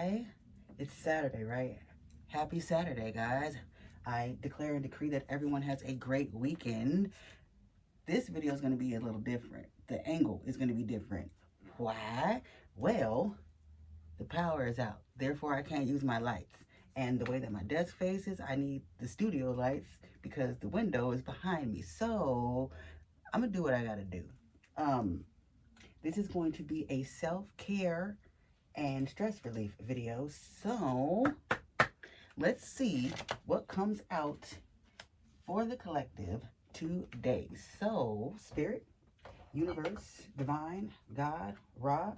Hi. It's Saturday, right? Happy Saturday, guys. I declare and decree that everyone has a great weekend. This video is going to be a little different. The angle is going to be different. Why? Well, the power is out. Therefore, I can't use my lights. And the way that my desk faces, I need the studio lights because the window is behind me. So, I'm going to do what I got to do. This is going to be a self-care and stress relief video. So let's see what comes out for the collective today. So Spirit, Universe, Divine, God, Ra,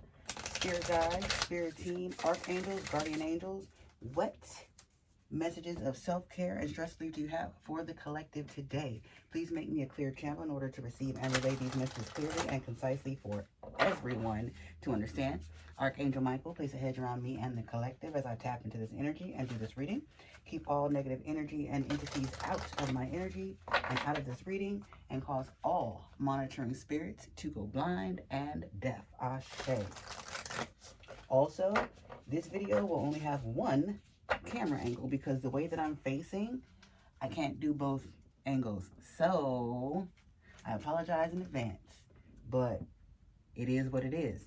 Spirit Guide, Spirit Team, Archangels, Guardian Angels, what messages of self-care and stress relief do you have for the collective today? Please make me a clear channel in order to receive and relay these messages clearly and concisely for everyone to understand. Archangel Michael, place a hedge around me and the collective as I tap into this energy and do this reading. Keep all negative energy and entities out of my energy and out of this reading, and cause all monitoring spirits to go blind and deaf. Ashe. Also, this video will only have one camera angle because the way that I'm facing, I can't do both angles. So I apologize in advance, but it is what it is.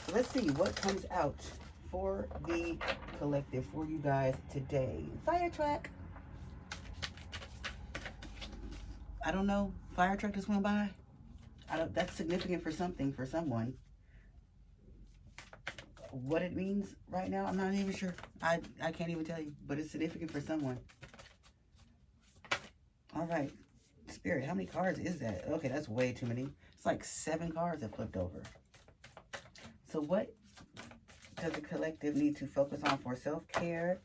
So let's see what comes out for the collective for you guys today. Fire truck. I don't know. Fire truck just went by. That's significant for something for someone. What it means right now, I'm not even sure. I can't even tell you, but it's significant for someone. All right, Spirit, how many cards is that? Okay, that's way too many. It's like 7 cards that flipped over. So what does the collective need to focus on for self-care,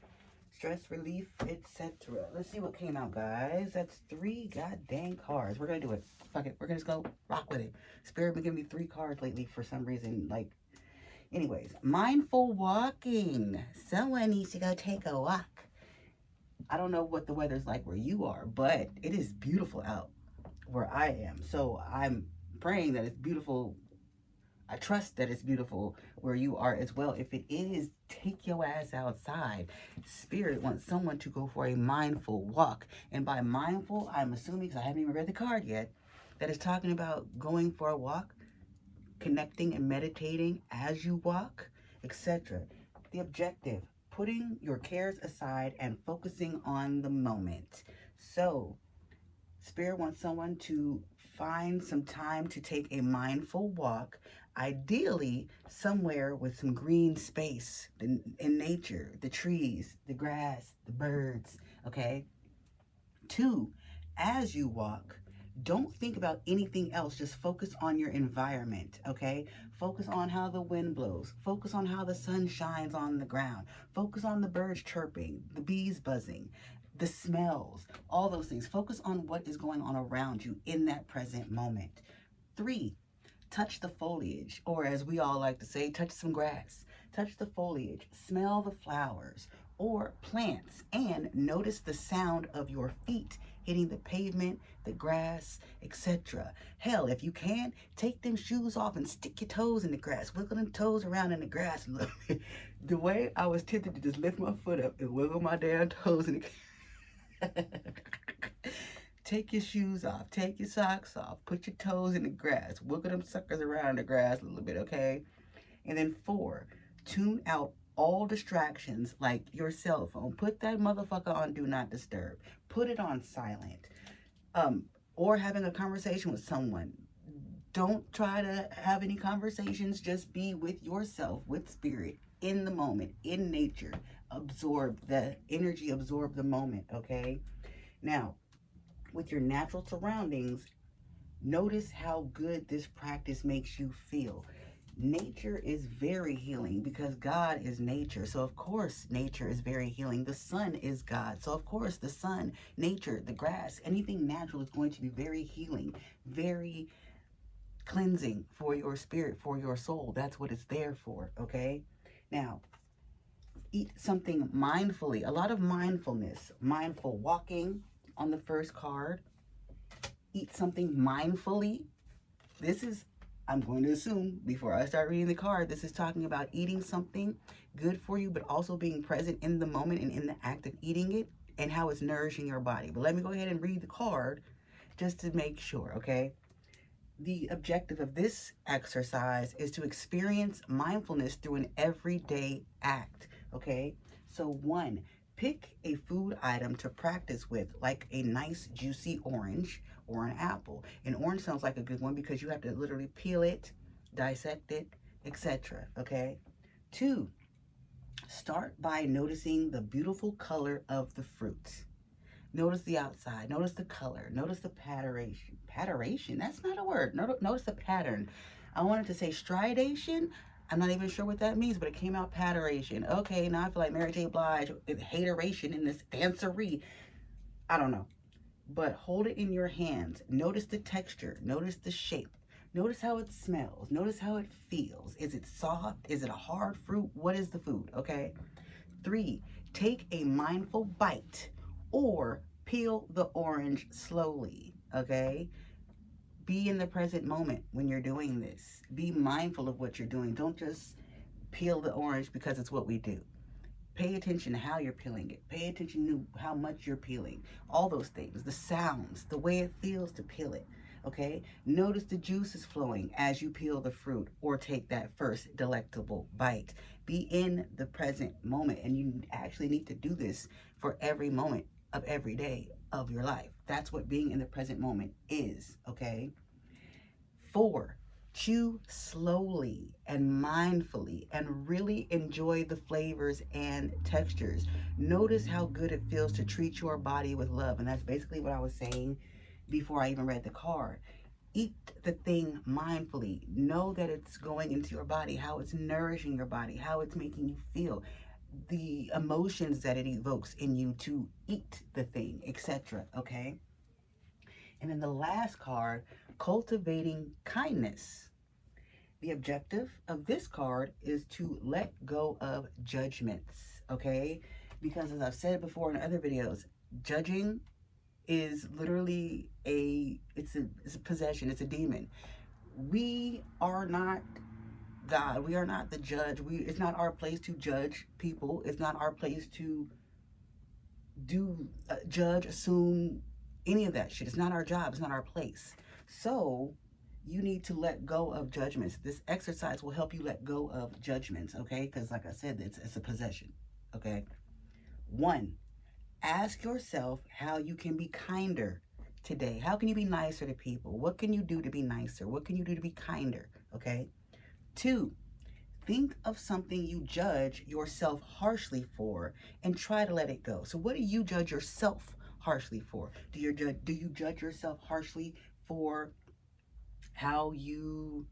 stress relief, etc.? Let's see what came out, guys. That's 3 goddamn cards. We're gonna do it. Fuck it. We're gonna just go rock with it. Spirit been giving me 3 cards lately for some reason. Like, anyways, mindful walking. Someone needs to go take a walk. I don't know what the weather's like where you are, but it is beautiful out where I am. So I'm praying that it's beautiful. I trust that it's beautiful where you are as well. If it is, take your ass outside. Spirit wants someone to go for a mindful walk. And by mindful, I'm assuming, because I haven't even read the card yet, that it's talking about going for a walk, connecting and meditating as you walk, etc. The objective, putting your cares aside and focusing on the moment. So, Spirit wants someone to find some time to take a mindful walk, ideally somewhere with some green space in nature, the trees, the grass, the birds, okay? 2, as you walk, don't think about anything else. Just focus on your environment, okay? Focus on how the wind blows. Focus on how the sun shines on the ground. Focus on the birds chirping, the bees buzzing, the smells, all those things. Focus on what is going on around you in that present moment. 3, touch the foliage, or as we all like to say, touch some grass. Touch the foliage, smell the flowers or plants, and notice the sound of your feet hitting the pavement, the grass, etc. Hell, if you can, take them shoes off and stick your toes in the grass. Wiggle them toes around in the grass a little bit. The way I was tempted to just lift my foot up and wiggle my damn toes in the Take your shoes off, take your socks off, put your toes in the grass, wiggle them suckers around in the grass a little bit, okay? And then 4, tune out all distractions like your cell phone. Put that motherfucker on do not disturb. Put it on silent. Or having a conversation with someone. Don't try to have any conversations. Just be with yourself, with spirit, in the moment, in nature. Absorb the energy, absorb the moment, okay? Now, with your natural surroundings, notice how good this practice makes you feel. Nature is very healing because God is nature. So of course nature is very healing. The sun is God. So of course the sun, nature, the grass, anything natural is going to be very healing, very cleansing for your spirit, for your soul. That's what it's there for, okay? Now, eat something mindfully. A lot of mindfulness. Mindful walking on the first card. Eat something mindfully. This is I'm going to assume before I start reading the card, this is talking about eating something good for you, but also being present in the moment and in the act of eating it and how it's nourishing your body. But let me go ahead and read the card just to make sure, okay? The objective of this exercise is to experience mindfulness through an everyday act, okay? So 1, pick a food item to practice with, like a nice juicy orange or an apple. An orange sounds like a good one because you have to literally peel it, dissect it, etc., okay? 2, start by noticing the beautiful color of the fruit. Notice the outside. Notice the color. Notice the patternation. Patternation? That's not a word. Notice the pattern. I wanted to say stridation. I'm not even sure what that means, but it came out patternation. Okay, now I feel like Mary J. Blige with hateration in this dancery. I don't know. But hold it in your hands. Notice the texture. Notice the shape. Notice how it smells. Notice how it feels. Is it soft? Is it a hard fruit? What is the food? Okay. 3, take a mindful bite or peel the orange slowly, okay? Be in the present moment when you're doing this. Be mindful of what you're doing. Don't just peel the orange because it's what we do. Pay attention to how you're peeling it. Pay attention to how much you're peeling. All those things, the sounds, the way it feels to peel it, okay? Notice the juices flowing as you peel the fruit or take that first delectable bite. Be in the present moment, and you actually need to do this for every moment of every day of your life. That's what being in the present moment is, okay? 4, chew slowly and mindfully and really enjoy the flavors and textures. Notice how good it feels to treat your body with love. And that's basically what I was saying before I even read the card. Eat the thing mindfully. Know that it's going into your body, how it's nourishing your body, how it's making you feel, the emotions that it evokes in you to eat the thing, etc. Okay? And then the last card, cultivating kindness. The objective of this card is to let go of judgments, okay? Because as I've said before in other videos, judging is literally it's a possession, it's a demon. We are not God. We are not the judge. It's not our place to judge people. It's not our place to judge, assume, any of that shit. It's not our job. It's not our place. So you need to let go of judgments. This exercise will help you let go of judgments, okay? Because like I said, it's a possession, okay? 1, ask yourself how you can be kinder today. How can you be nicer to people? What can you do to be nicer? What can you do to be kinder, okay? 2, think of something you judge yourself harshly for and try to let it go. So what do you judge yourself harshly for? Do you judge yourself harshly for how you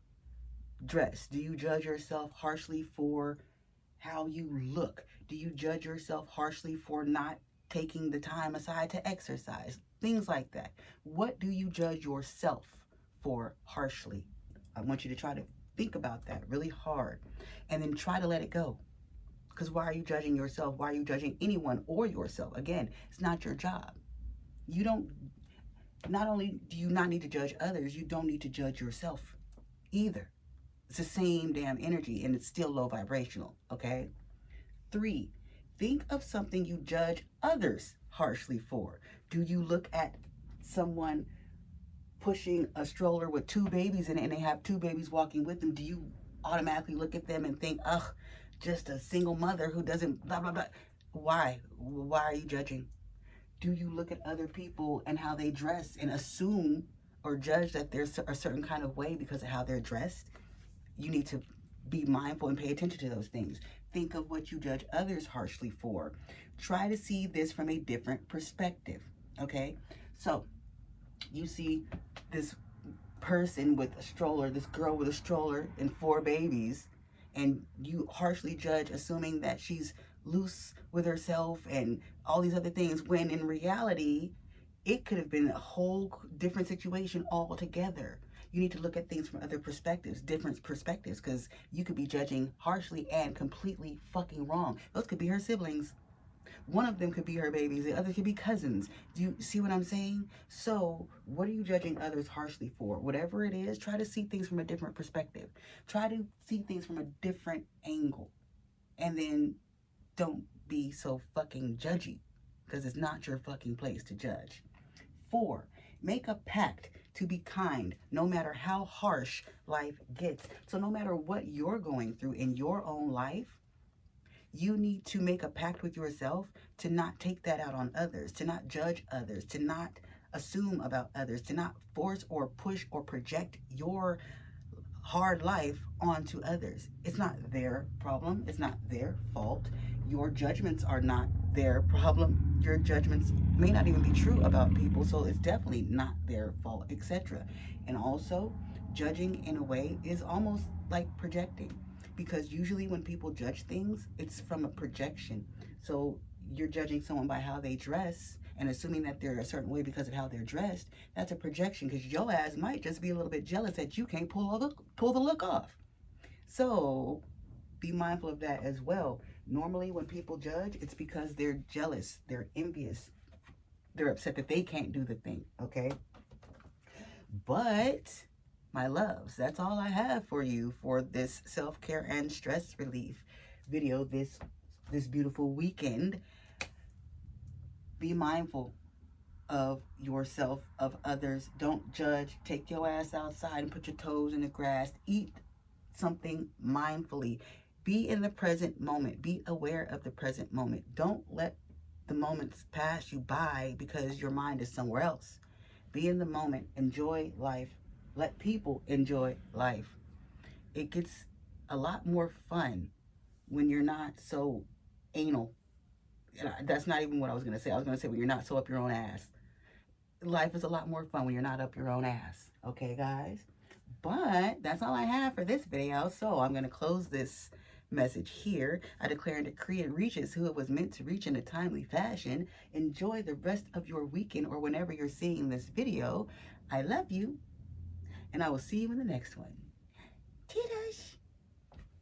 dress? Do you judge yourself harshly for how you look? Do you judge yourself harshly for not taking the time aside to exercise? Things like that. What do you judge yourself for harshly? I want you to try to think about that really hard and then try to let it go. Because why are you judging yourself? Why are you judging anyone or yourself? Again, it's not your job. You don't, not only do you not need to judge others, you don't need to judge yourself either. It's the same damn energy and it's still low vibrational, okay? 3, think of something you judge others harshly for. Do you look at someone pushing a stroller with 2 babies in it and they have 2 babies walking with them? Do you automatically look at them and think, ugh, just a single mother who doesn't blah, blah, blah? Why? Why are you judging? Do you look at other people and how they dress and assume or judge that there's a certain kind of way because of how they're dressed? You need to be mindful and pay attention to those things. Think of what you judge others harshly for. Try to see this from a different perspective, okay? So you see this person with a stroller, this girl with a stroller and 4 babies, and you harshly judge, assuming that she's loose with herself and all these other things, when in reality, it could have been a whole different situation altogether. You need to look at things from other perspectives, different perspectives, because you could be judging harshly and completely fucking wrong. Those could be her siblings. One of them could be her babies, the other could be cousins. Do you see what I'm saying? So what are you judging others harshly for? Whatever it is, try to see things from a different perspective. Try to see things from a different angle. And then don't be so fucking judgy, because it's not your fucking place to judge. 4, make a pact to be kind no matter how harsh life gets. So no matter what you're going through in your own life, you need to make a pact with yourself to not take that out on others, to not judge others, to not assume about others, to not force or push or project your hard life onto others. It's not their problem. It's not their fault. Your judgments are not their problem. Your judgments may not even be true about people, so it's definitely not their fault, etc. And also, judging in a way is almost like projecting, because usually when people judge things, it's from a projection. So you're judging someone by how they dress and assuming that they're a certain way because of how they're dressed. That's a projection, because your ass might just be a little bit jealous that you can't pull the look off. So be mindful of that as well. Normally when people judge, it's because they're jealous, they're envious, they're upset that they can't do the thing, okay? But my loves, that's all I have for you for this self-care and stress relief video this beautiful weekend. Be mindful of yourself, of others. Don't judge. Take your ass outside and put your toes in the grass. Eat something mindfully. Be in the present moment. Be aware of the present moment. Don't let the moments pass you by because your mind is somewhere else. Be in the moment. Enjoy life. Let people enjoy life. It gets a lot more fun when you're not so anal. That's not even what I was going to say. I was going to say when you're not so up your own ass. Life is a lot more fun when you're not up your own ass. Okay, guys? But that's all I have for this video. So I'm going to close this message here. I declare and decree it reaches who it was meant to reach in a timely fashion. Enjoy the rest of your weekend or whenever you're seeing this video. I love you, and I will see you in the next one. Toodles!